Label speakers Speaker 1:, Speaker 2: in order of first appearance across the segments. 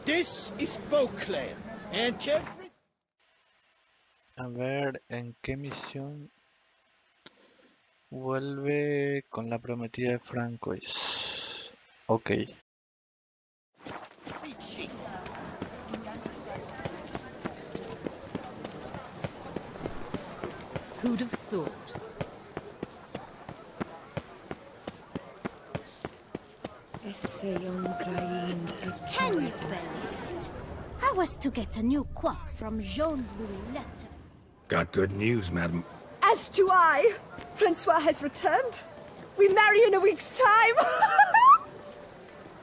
Speaker 1: This is Beauclair, and every...
Speaker 2: A ver, ¿en qué misión vuelve con la prometida de Francois? Ok.
Speaker 1: Beachy.
Speaker 3: Who'd have thought?
Speaker 4: Can you believe it? I was to get a new coif from Jean-Louis Lette.
Speaker 5: Got good news, madam.
Speaker 6: As do I. Francois has returned. We marry in a week's time.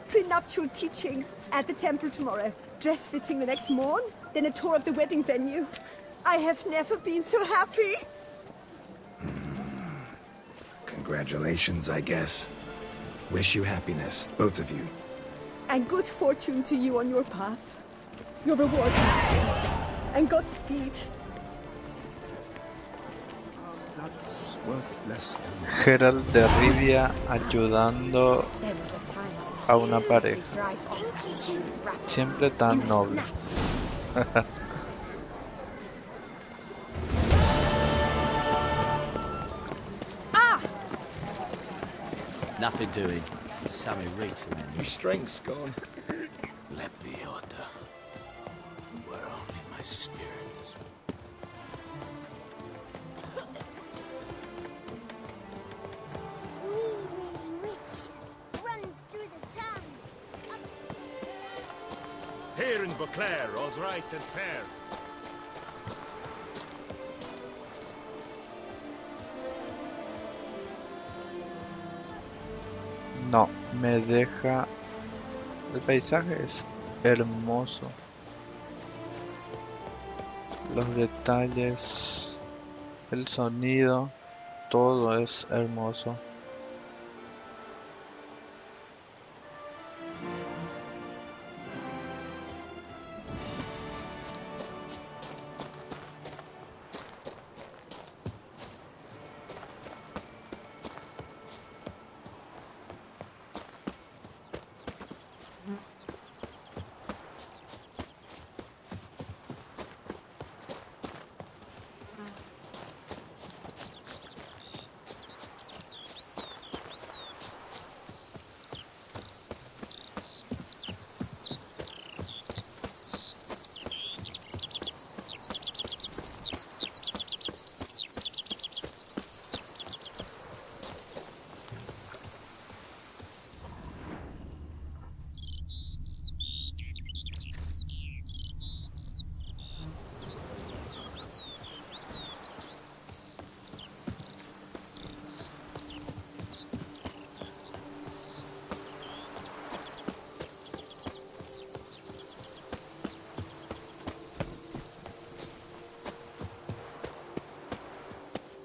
Speaker 6: Prenuptial teachings at the temple tomorrow. Dress fitting the next morn. Then a tour of the wedding venue. I have never been so happy.
Speaker 5: Congratulations, I guess. Wish you happiness, both of you.
Speaker 6: And good fortune to you on your path. Your reward, master. And Godspeed.
Speaker 5: That's worth less than...
Speaker 2: Geralt de Rivia ayudando a una pareja. Siempre tan noble.
Speaker 7: Nothing doing. Sammy Riggs.
Speaker 5: My strength's gone.
Speaker 7: Let be order. Were only my spirit.
Speaker 4: Really rich. Runs through the town.
Speaker 8: Here in Beauclair, all's right and fair.
Speaker 2: No, me deja... El paisaje es hermoso. Los detalles, el sonido, todo es hermoso.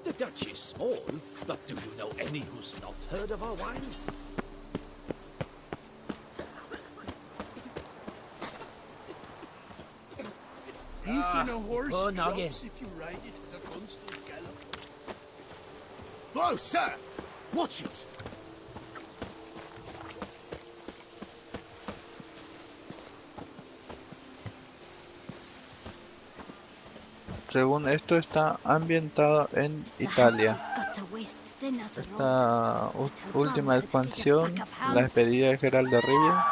Speaker 7: The Dutch is small, but do you know any who's not heard of our wines?
Speaker 1: Even a horse
Speaker 7: poor
Speaker 1: drops
Speaker 7: noggin.
Speaker 1: if you ride it at a constant gallop.
Speaker 7: Oh, sir! Watch it!
Speaker 2: Según esto está ambientado en Italia. Esta última expansión, la despedida de Geralt de Rivia,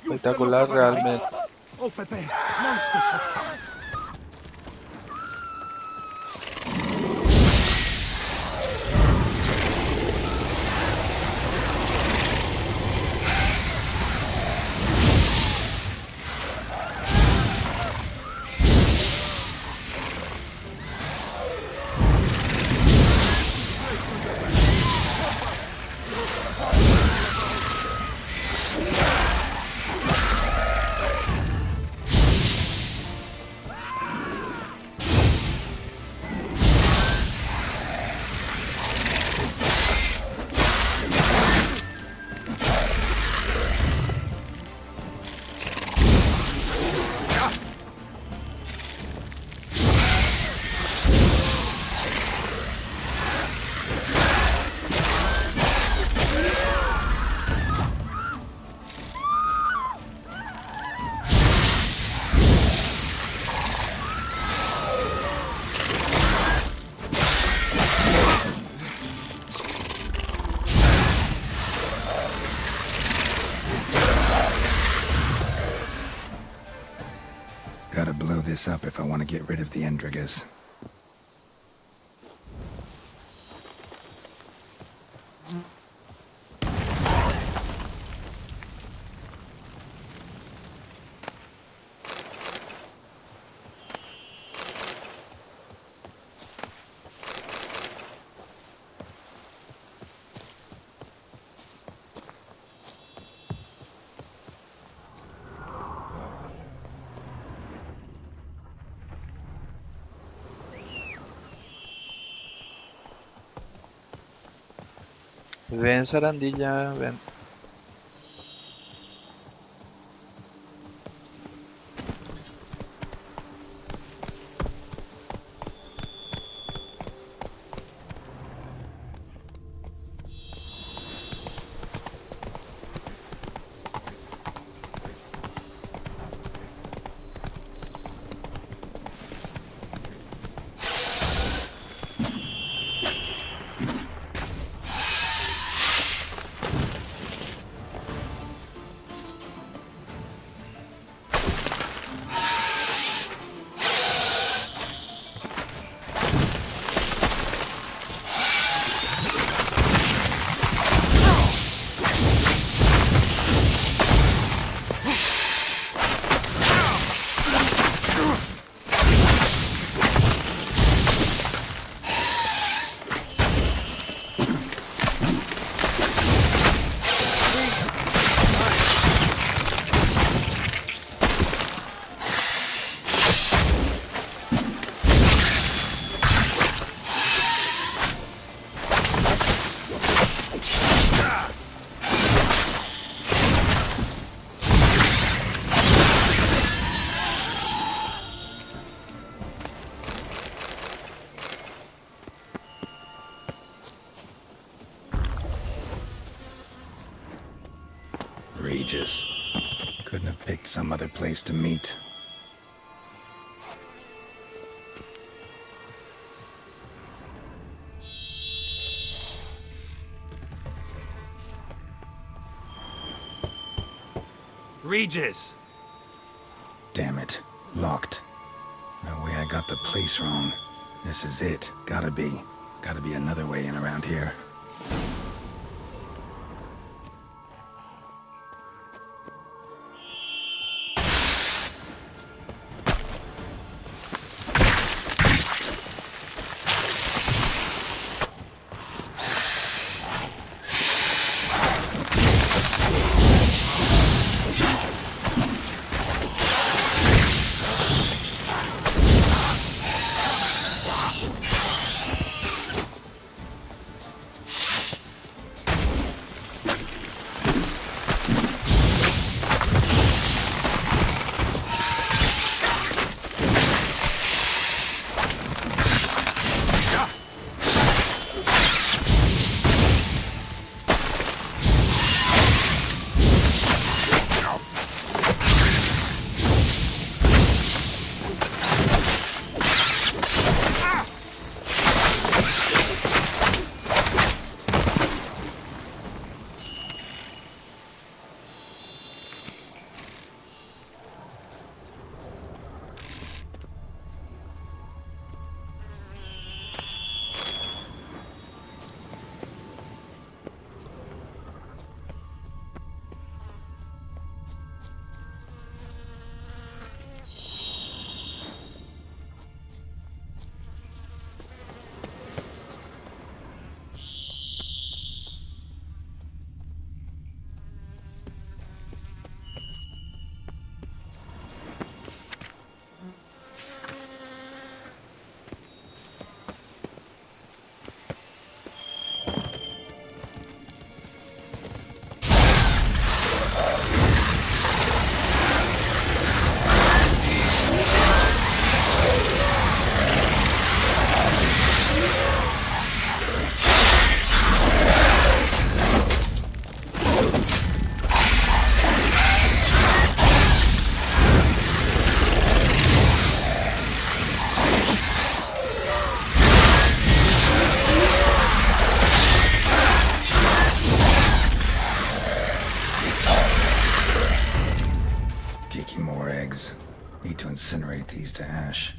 Speaker 2: espectacular realmente.
Speaker 7: Over there, monsters have come.
Speaker 5: gotta blow this up if I want to get rid of the Endrigas.
Speaker 2: Ven, Sarandilla, ven.
Speaker 5: Regis. Couldn't have picked some other place to meet.
Speaker 8: Regis!
Speaker 5: Damn it. Locked. No way I got the place wrong. This is it. Gotta be. Gotta be another way in around here. Need to incinerate these to ash.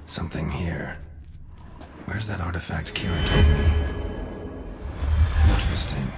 Speaker 5: Something here. Where's that artifact Kira gave me? Interesting.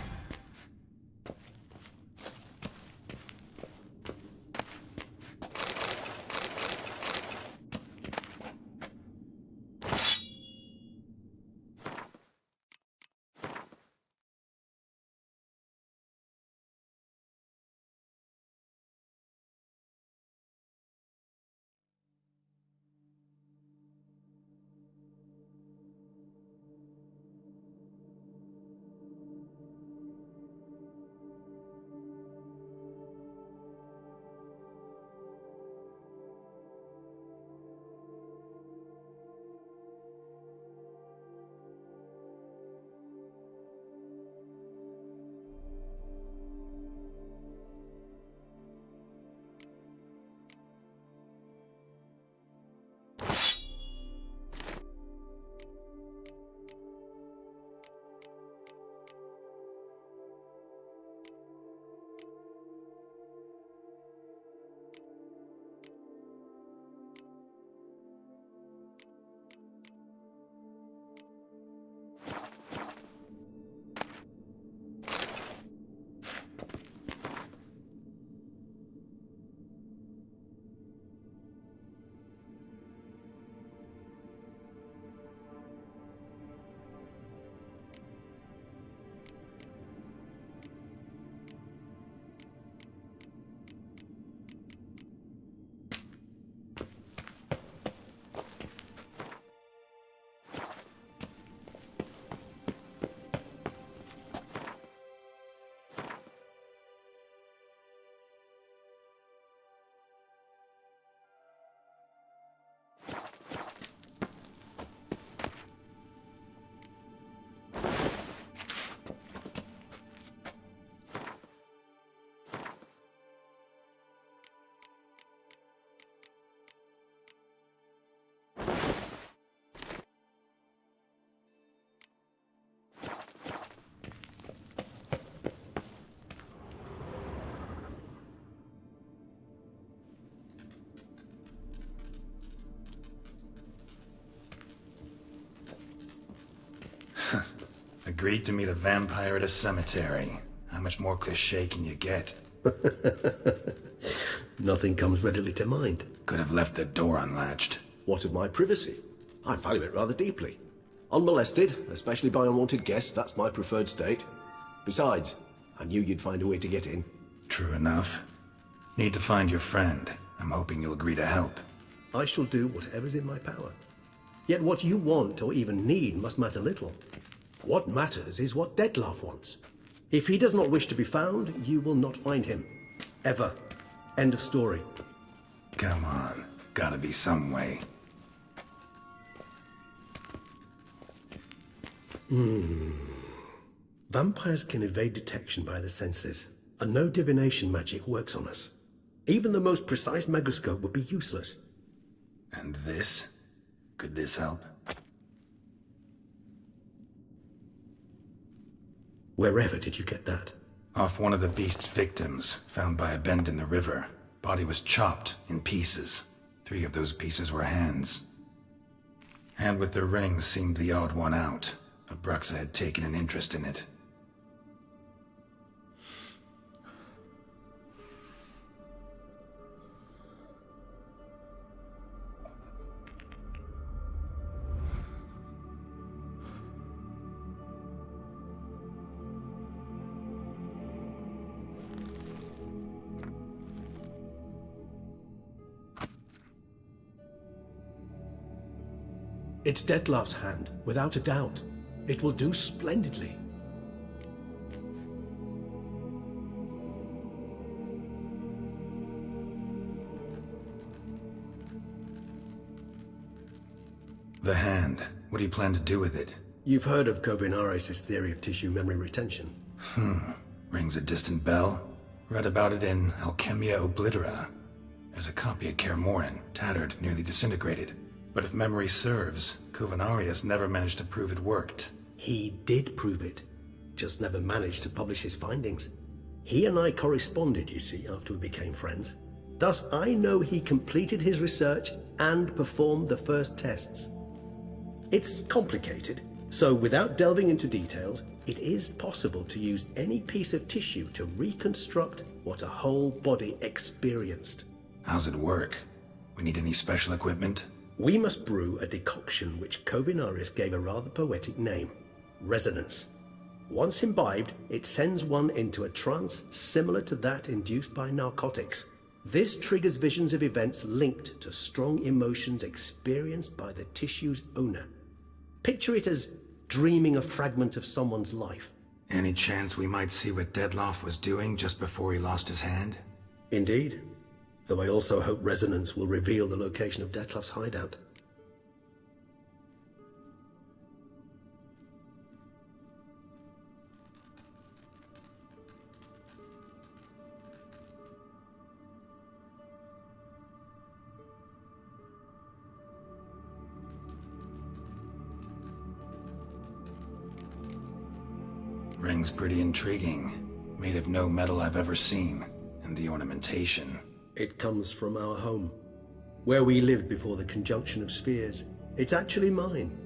Speaker 5: Agreed to meet a vampire at a cemetery. How much more cliché can you get?
Speaker 3: Nothing comes readily to mind.
Speaker 5: Could have left the door unlatched.
Speaker 3: What of my privacy? I value it rather deeply. Unmolested, especially by unwanted guests, that's my preferred state. Besides, I knew you'd find a way to get in.
Speaker 5: True enough. Need to find your friend. I'm hoping you'll agree to help.
Speaker 3: I shall do whatever's in my power. Yet what you want or even need must matter little. What matters is what Detlef wants. If he does not wish to be found, you will not find him. Ever. End of story.
Speaker 5: Come on. Gotta be some way.
Speaker 3: Vampires can evade detection by the senses, and no divination magic works on us. Even the most precise megascope would be useless.
Speaker 5: And this? Could this help?
Speaker 3: Wherever did you get that?
Speaker 5: Off one of the beast's victims, found by a bend in the river. Body was chopped in pieces. 3 of those pieces were hands. And with the ring seemed the odd one out. Abruxa had taken an interest in it.
Speaker 3: It's Detlef's hand, without a doubt. It will do splendidly.
Speaker 5: The hand. What do you plan to do with it?
Speaker 3: You've heard of Kovinaris' theory of tissue memory retention.
Speaker 5: Rings a distant bell. Read about it in Alchemia Oblitera. There's a copy at Kaer Morhen, tattered, nearly disintegrated. But if memory serves, Kovinaris never managed to prove it worked.
Speaker 3: He did prove it, just never managed to publish his findings. He and I corresponded, you see, after we became friends. Thus, I know he completed his research and performed the first tests. It's complicated, so without delving into details, it is possible to use any piece of tissue to reconstruct what a whole body experienced.
Speaker 5: How's it work? We need any special equipment?
Speaker 3: We must brew a decoction which Kovinaris gave a rather poetic name, resonance. Once imbibed, it sends one into a trance similar to that induced by narcotics. This triggers visions of events linked to strong emotions experienced by the tissue's owner. Picture it as dreaming a fragment of someone's life.
Speaker 5: Any chance we might see what Detlef was doing just before he lost his hand?
Speaker 3: Indeed. Though I also hope resonance will reveal the location of Detlef's hideout.
Speaker 5: Ring's pretty intriguing. Made of no metal I've ever seen. And the ornamentation.
Speaker 3: It comes from our home, where we lived before the conjunction of spheres. It's actually mine.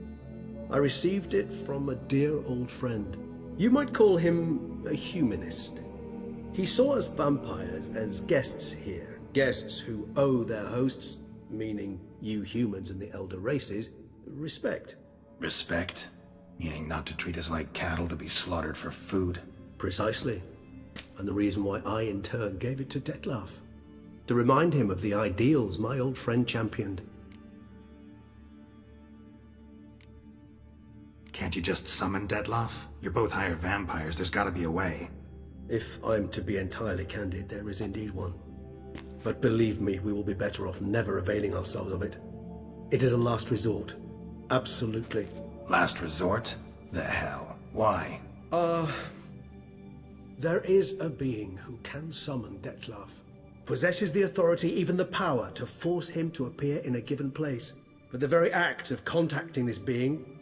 Speaker 3: I received it from a dear old friend. You might call him a humanist. He saw us vampires as guests here, guests who owe their hosts, meaning you humans and the elder races, respect.
Speaker 5: Respect? Meaning not to treat us like cattle to be slaughtered for food?
Speaker 3: Precisely. And the reason why I, in turn, gave it to Detlef. To remind him of the ideals my old friend championed.
Speaker 5: Can't you just summon Detlef? You're both hired vampires, there's gotta be a way.
Speaker 3: If I'm to be entirely candid, there is indeed one. But believe me, we will be better off never availing ourselves of it. It is a last resort. Absolutely.
Speaker 5: Last resort? The hell? Why?
Speaker 3: There is a being who can summon Detlef. Possesses the authority, even the power, to force him to appear in a given place. But the very act of contacting this being,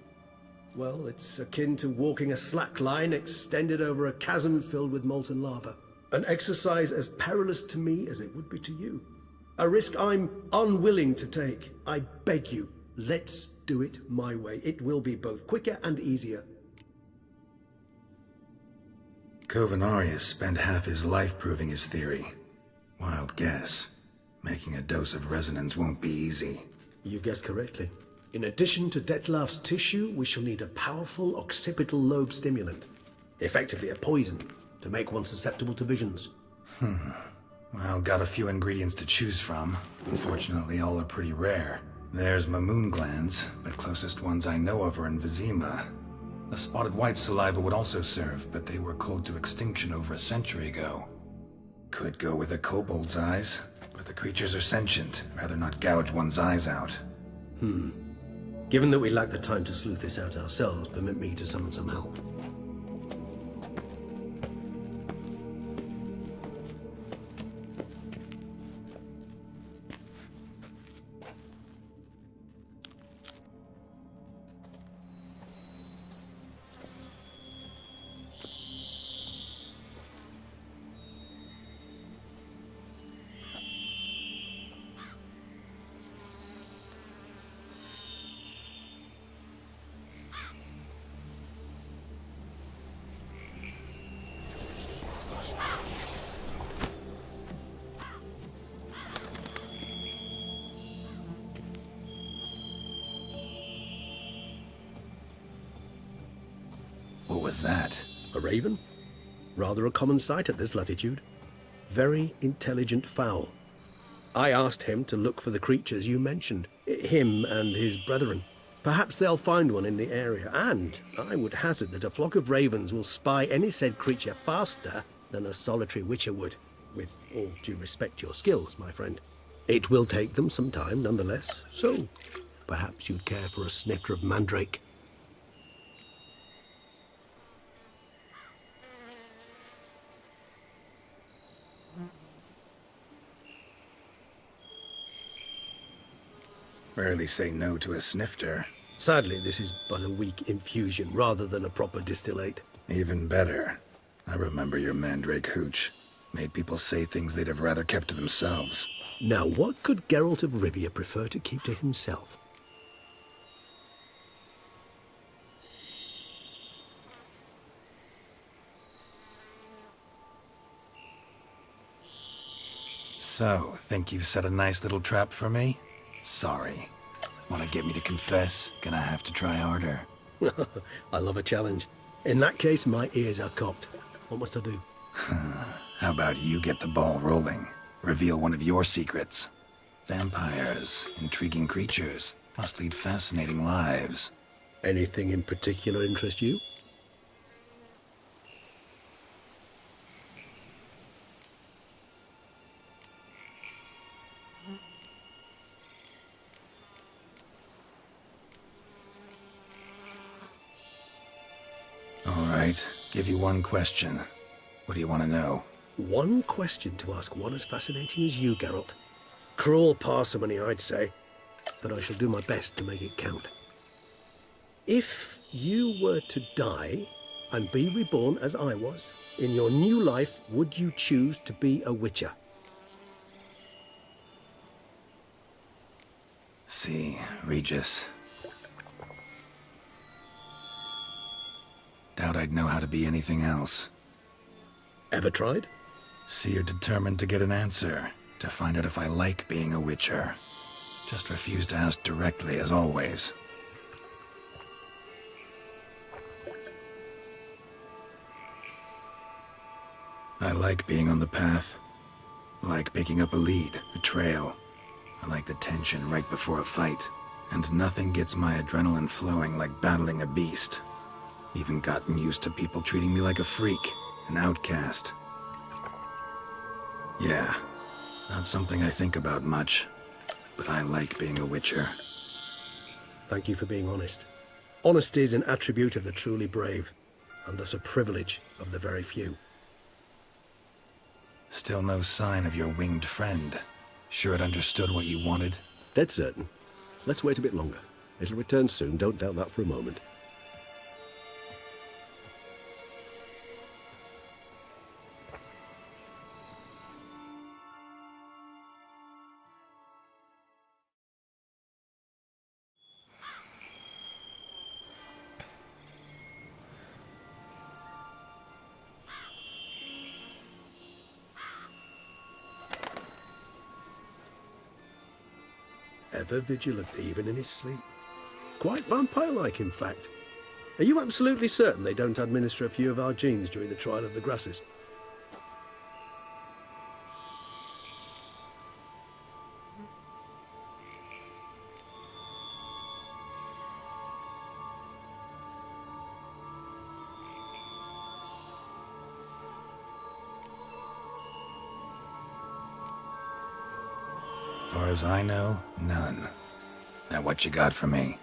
Speaker 3: well, it's akin to walking a slack line extended over a chasm filled with molten lava. An exercise as perilous to me as it would be to you. A risk I'm unwilling to take. I beg you, let's do it my way. It will be both quicker and easier.
Speaker 5: Kovinaris spent half his life proving his theory. Wild guess. Making a dose of resonance won't be easy.
Speaker 3: You guessed correctly. In addition to Detlef's tissue, we shall need a powerful occipital lobe stimulant. Effectively a poison, to make one susceptible to visions.
Speaker 5: Well, got a few ingredients to choose from. Unfortunately, all are pretty rare. There's Mamoon glands, but closest ones I know of are in Vizima. A spotted white saliva would also serve, but they were cold to extinction over a century ago. Could go with a kobold's eyes, but the creatures are sentient. Rather not gouge one's eyes out.
Speaker 3: Given that we lack the time to sleuth this out ourselves, permit me to summon some help.
Speaker 5: was that?
Speaker 3: A raven? Rather a common sight at this latitude. Very intelligent fowl. I asked him to look for the creatures you mentioned, him and his brethren. Perhaps they'll find one in the area, and I would hazard that a flock of ravens will spy any said creature faster than a solitary witcher would, with all due respect to your skills, my friend. It will take them some time, nonetheless, so perhaps you'd care for a snifter of mandrake.
Speaker 5: Rarely say no to a snifter.
Speaker 3: Sadly, this is but a weak infusion rather than a proper distillate.
Speaker 5: Even better. I remember your mandrake hooch. Made people say things they'd have rather kept to themselves.
Speaker 3: Now, what could Geralt of Rivia prefer to keep to himself?
Speaker 5: So, think you've set a nice little trap for me? Sorry. Want to get me to confess? Gonna have to try harder.
Speaker 3: I love a challenge. In that case, my ears are cocked. What must I do?
Speaker 5: How about you get the ball rolling? Reveal one of your secrets. Vampires, intriguing creatures, must lead fascinating lives.
Speaker 3: Anything in particular interest you?
Speaker 5: All right, give you one question. What do you want to know?
Speaker 3: One question to ask one as fascinating as you, Geralt. Cruel parsimony, I'd say, but I shall do my best to make it count. If you were to die and be reborn as I was, in your new life, would you choose to be a witcher?
Speaker 5: See, Regis. Doubt I'd know how to be anything else.
Speaker 3: Ever tried?
Speaker 5: See, you're determined to get an answer, to find out if I like being a witcher. Just refuse to ask directly, as always. I like being on the path. I like picking up a lead, a trail. I like the tension right before a fight. And nothing gets my adrenaline flowing like battling a beast. Even gotten used to people treating me like a freak, an outcast. Yeah, not something I think about much, but I like being a witcher.
Speaker 3: Thank you for being honest. Honesty is an attribute of the truly brave, and thus a privilege of the very few.
Speaker 5: Still no sign of your winged friend. Sure it understood what you wanted?
Speaker 3: Dead certain. Let's wait a bit longer. It'll return soon, don't doubt that for a moment. Ever vigilant, even in his sleep. Quite vampire-like, in fact. Are you absolutely certain they don't administer a few of our genes during the trial of the grasses?
Speaker 5: Far as I know, none. Now what you got for me?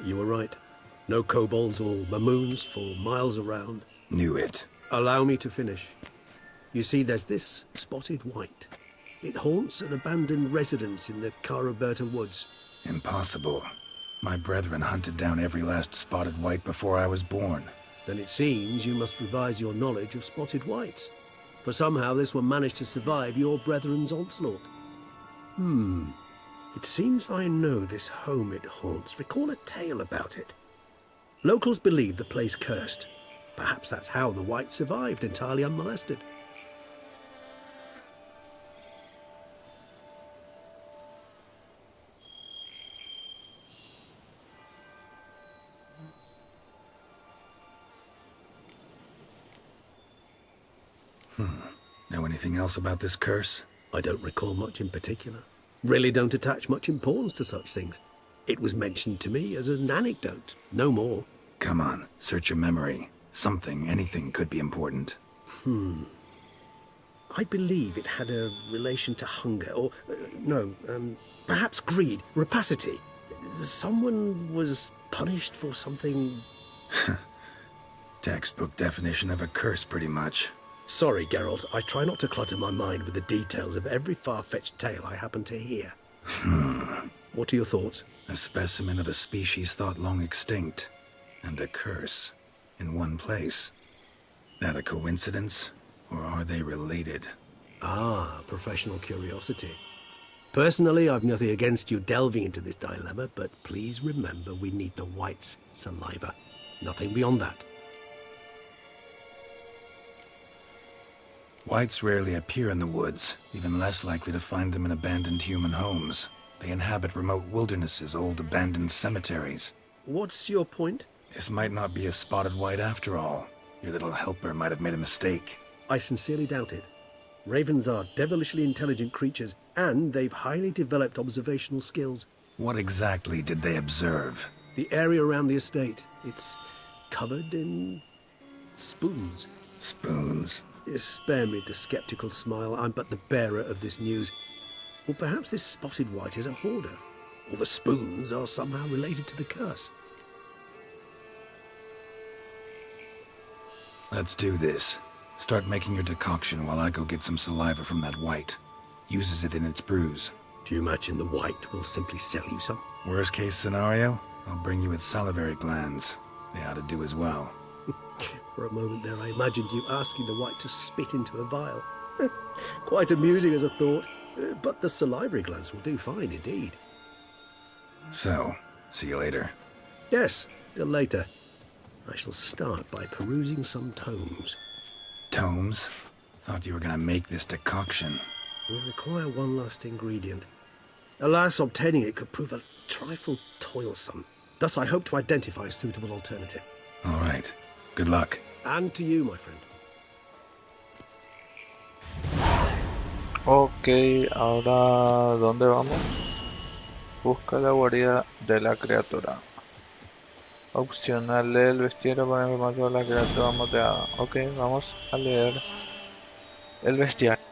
Speaker 3: You were right. No kobolds or mamoons for miles around.
Speaker 5: Knew it.
Speaker 3: Allow me to finish. You see, there's this spotted white. It haunts an abandoned residence in the Caraberta woods.
Speaker 5: Impossible. My brethren hunted down every last spotted white before I was born.
Speaker 3: Then it seems you must revise your knowledge of spotted whites. For somehow this one managed to survive your brethren's onslaught. It seems I know this home it haunts. Recall a tale about it. Locals believe the place cursed. Perhaps that's how the whites survived entirely unmolested.
Speaker 5: Know anything else about this curse?
Speaker 3: I don't recall much in particular. Really don't attach much importance to such things. It was mentioned to me as an anecdote, no more.
Speaker 5: Come on, search your memory. Something, anything could be important.
Speaker 3: I believe it had a relation to hunger, or, perhaps greed, rapacity. Someone was punished for something...
Speaker 5: Textbook definition of a curse, pretty much.
Speaker 3: Sorry, Geralt, I try not to clutter my mind with the details of every far-fetched tale I happen to hear. What are your thoughts?
Speaker 5: A specimen of a species thought long extinct, and a curse, in one place. That a coincidence, or are they related?
Speaker 3: Ah, professional curiosity. Personally, I've nothing against you delving into this dilemma, but please remember we need the white's saliva. Nothing beyond that.
Speaker 5: Whites rarely appear in the woods, even less likely to find them in abandoned human homes. They inhabit remote wildernesses, old abandoned cemeteries.
Speaker 3: What's your point?
Speaker 5: This might not be a spotted white after all. Your little helper might have made a mistake.
Speaker 3: I sincerely doubt it. Ravens are devilishly intelligent creatures, and they've highly developed observational skills.
Speaker 5: What exactly did they observe?
Speaker 3: The area around the estate, it's covered in spoons.
Speaker 5: Spoons?
Speaker 3: Spare me the skeptical smile. I'm but the bearer of this news. Or perhaps this spotted white is a hoarder. Or the spoons are somehow related to the curse.
Speaker 5: Let's do this. Start making your decoction while I go get some saliva from that white. Uses it in its brews.
Speaker 3: Do you imagine the white will simply sell you some?
Speaker 5: Worst case scenario, I'll bring you its salivary glands. They ought to do as well.
Speaker 3: For a moment there, I imagined you asking the white to spit into a vial. Quite amusing as a thought, but the salivary glands will do fine indeed.
Speaker 5: So, see you later.
Speaker 3: Yes, till later. I shall start by perusing some tomes.
Speaker 5: Tomes? Thought you were gonna make this decoction.
Speaker 3: We require one last ingredient. Alas, obtaining it could prove a trifle toilsome. Thus, I hope to identify a suitable alternative.
Speaker 5: All right. Good luck.
Speaker 3: And to you, my friend.
Speaker 2: Ok, ahora ¿dónde vamos? Busca la guarida de la criatura. Opcional lee el bestiario para información de la criatura moteada. Ok, vamos a leer el bestiario.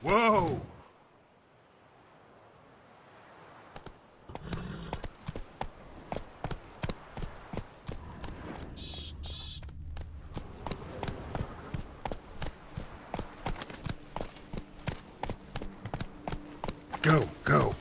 Speaker 8: Whoa!
Speaker 5: Go, go.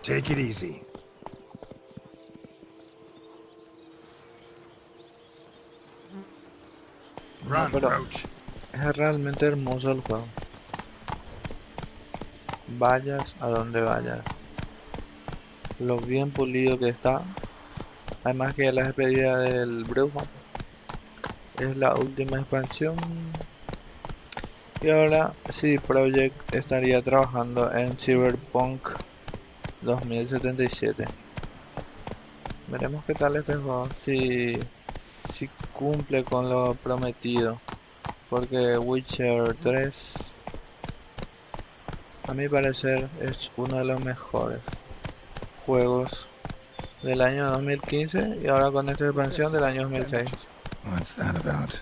Speaker 8: Take it easy. Run,
Speaker 2: Pero
Speaker 8: Roach.
Speaker 2: es realmente hermoso el juego. Vayas a donde vayas. Lo bien pulido que está. Además que la despedida del brujo es la última expansión. Y ahora CD Projekt estaría trabajando en Cyberpunk 2077. Veremos qué tal este juego, si cumple con lo prometido, porque Witcher 3 a mi parecer es uno de los mejores juegos del año 2015 y ahora con esta expansión del año 2006.
Speaker 5: What's that about?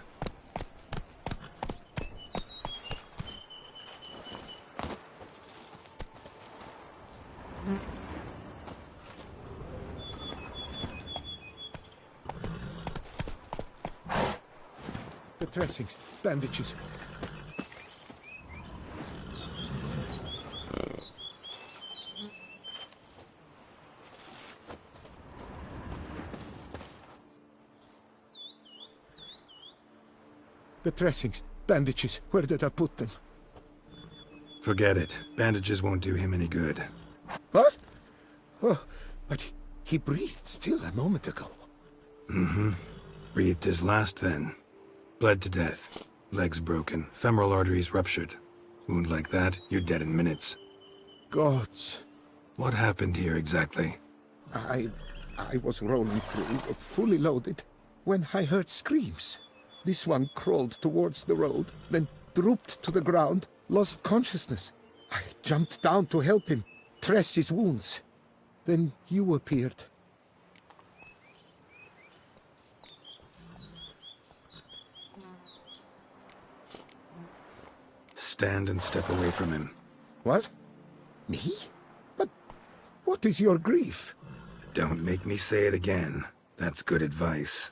Speaker 1: The dressings, bandages. The dressings, bandages. Where did I put them?
Speaker 5: Forget it. Bandages won't do him any good.
Speaker 1: What? Oh, but he breathed still a moment ago.
Speaker 5: Breathed his last then. Bled to death. Legs broken. Femoral arteries ruptured. Wound like that, you're dead in minutes.
Speaker 1: Gods.
Speaker 5: What happened here exactly?
Speaker 1: I was rolling through, fully loaded, when I heard screams. This one crawled towards the road, then drooped to the ground, lost consciousness. I jumped down to help him, dress his wounds. Then you appeared.
Speaker 5: Stand and step away from him.
Speaker 1: What? Me? But what is your grief?
Speaker 5: Don't make me say it again. That's good advice.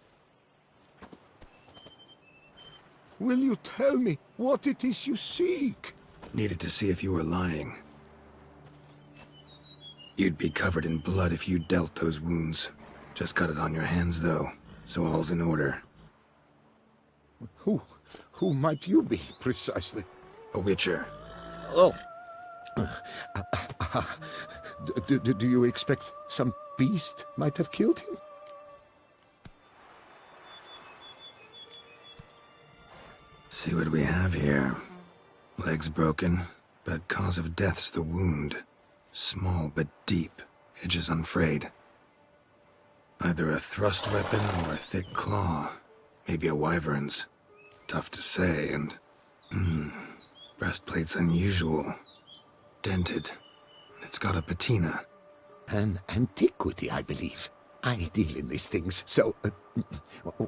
Speaker 1: Will you tell me what it is you seek?
Speaker 5: Needed to see if you were lying. You'd be covered in blood if you dealt those wounds. Just got it on your hands, though, so all's in order.
Speaker 1: Who might you be, precisely?
Speaker 5: A witcher.
Speaker 1: Oh. Do you expect some beast might have killed him?
Speaker 5: See what we have here. Legs broken, but cause of death's the wound. Small but deep, edges unfrayed. Either a thrust weapon or a thick claw. Maybe a wyvern's. Tough to say, and... breastplate's unusual. Dented. It's got a patina.
Speaker 1: An antiquity, I believe. I deal in these things, so...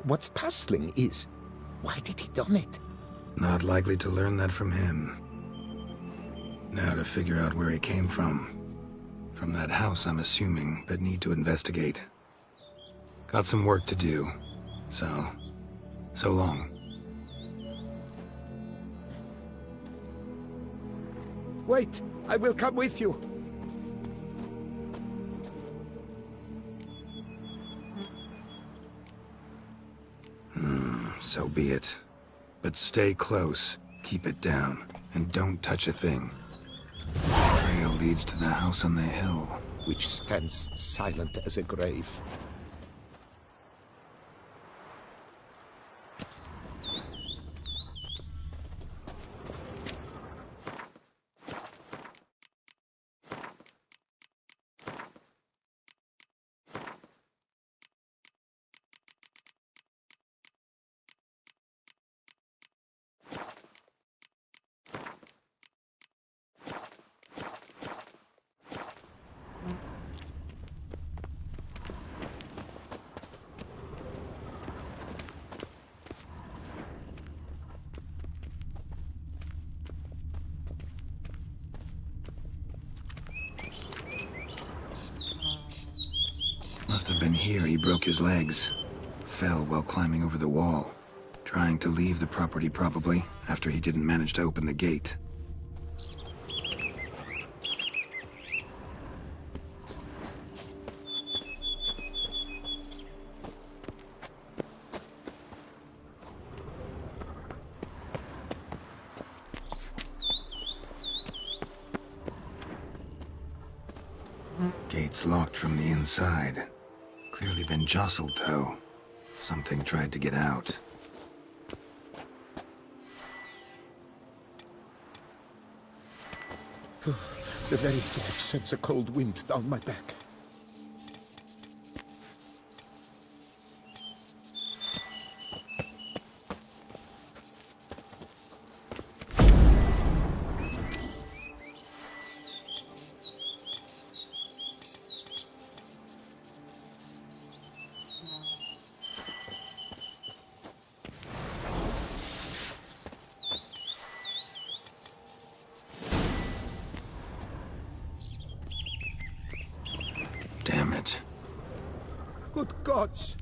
Speaker 1: what's puzzling is... why did he done it?
Speaker 5: Not likely to learn that from him. Now to figure out where he came from. From that house, I'm assuming, but need to investigate. Got some work to do. So long.
Speaker 1: Wait, I will come with you.
Speaker 5: So be it. But stay close, keep it down, and don't touch a thing. The trail leads to the house on the hill.
Speaker 1: Which stands silent as a grave.
Speaker 5: Must have been here he broke his legs. Fell while climbing over the wall. Trying to leave the property probably, after he didn't manage to open the gate. Gate's locked from the inside. Clearly been jostled, though. Something tried to get out.
Speaker 1: The very thought sends a cold wind down my back.
Speaker 5: Damn it.
Speaker 1: Good gods!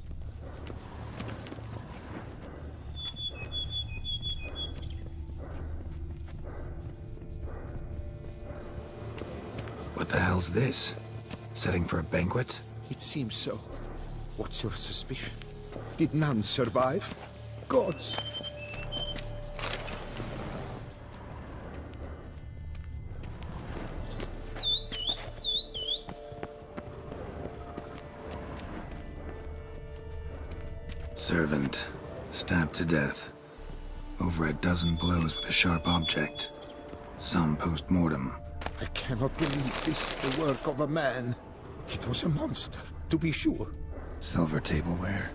Speaker 5: What the hell's this? Setting for a banquet?
Speaker 1: It seems so. What's your suspicion? Did none survive? Gods!
Speaker 5: Servant, stabbed to death. Over a dozen blows with a sharp object. Some post-mortem.
Speaker 1: I cannot believe this is the work of a man. It was a monster, to be sure.
Speaker 5: Silver tableware.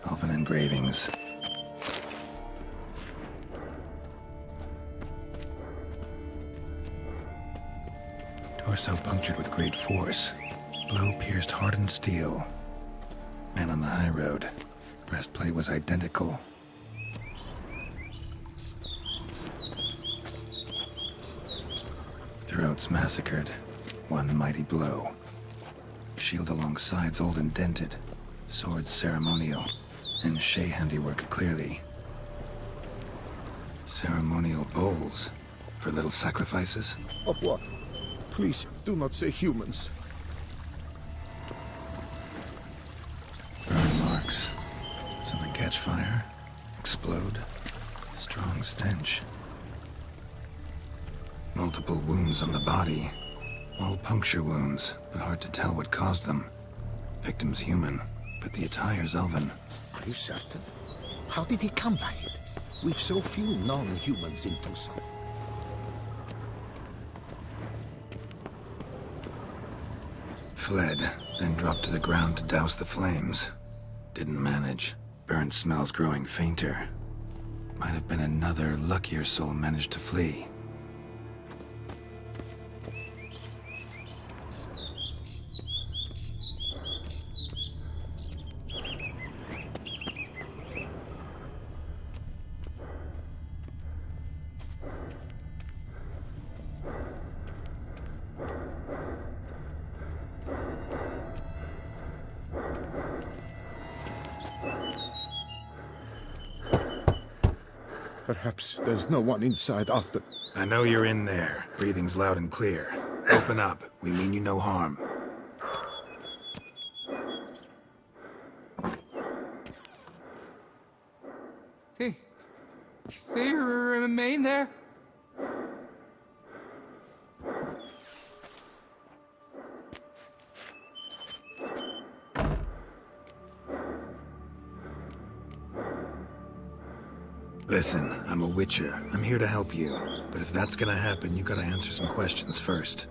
Speaker 5: Elven engravings. Torso punctured with great force. Blow pierced hardened steel. Man on the high road. Breastplate was identical. Throats massacred. One mighty blow. Shield along sides old and dented. Swords ceremonial. And Shay handiwork clearly. Ceremonial bowls. For little sacrifices?
Speaker 1: Of what? Please, do not say humans.
Speaker 5: Burn marks. Something catch fire. Explode. Strong stench. Multiple wounds on the body. All puncture wounds, but hard to tell what caused them. Victim's human, but the attire's elven.
Speaker 1: Are you certain? How did he come by it? We've so few non-humans in Toussaint.
Speaker 5: Fled, then dropped to the ground to douse the flames. Didn't manage. Burnt smells growing fainter. Might have been another luckier soul managed to flee.
Speaker 1: Perhaps there's no one inside after.
Speaker 5: I know you're in there. Breathing's loud and clear. Open up. We mean you no harm.
Speaker 9: They remain there?
Speaker 5: Listen, I'm a witcher. I'm here to help you. But if that's gonna happen, you gotta answer some questions first.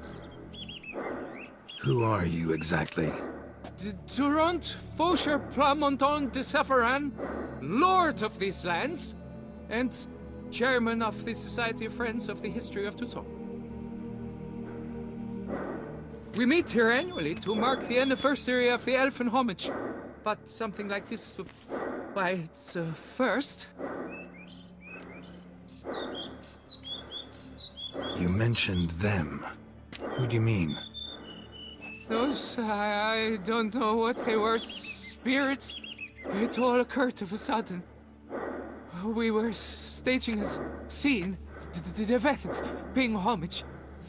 Speaker 5: Who are you exactly?
Speaker 9: Durant Faucher Plamonton de Safaran, Lord of these lands, and Chairman of the Society of Friends of the History of Toussaint. We meet here annually to mark the anniversary of the Elfin Homage. But something like this, why, it's a first.
Speaker 5: You mentioned them. Who do you mean?
Speaker 9: Those, I don't know what they were, spirits. It all occurred of a sudden. We were staging a scene, the death of paying homage.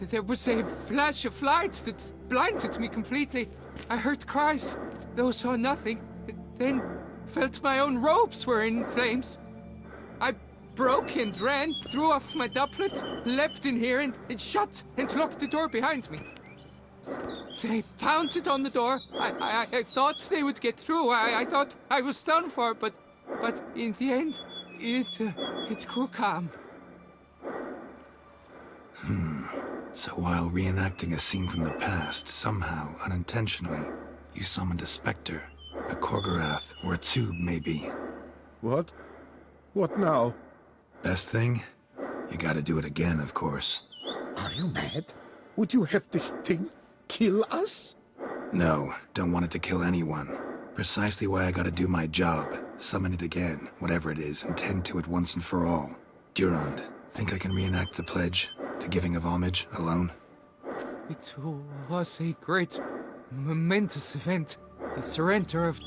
Speaker 9: There was a flash of light that blinded me completely. I heard cries, though saw nothing. Then felt my own robes were in flames. I broke and ran, threw off my doublet, leapt in here and shut and locked the door behind me. They pounded on the door. I thought they would get through. I thought I was done for, but in the end, it grew calm.
Speaker 5: So while reenacting a scene from the past, somehow, unintentionally, you summoned a specter, a Korgorath, or a tube, maybe.
Speaker 1: What? What now?
Speaker 5: Best thing? You gotta do it again, of course.
Speaker 1: Are you mad? Would you have this thing kill us?
Speaker 5: No, don't want it to kill anyone. Precisely why I gotta do my job. Summon it again, whatever it is, and tend to it once and for all. Durand, think I can reenact the pledge? The giving of homage, alone?
Speaker 9: It was a great, momentous event. The surrender of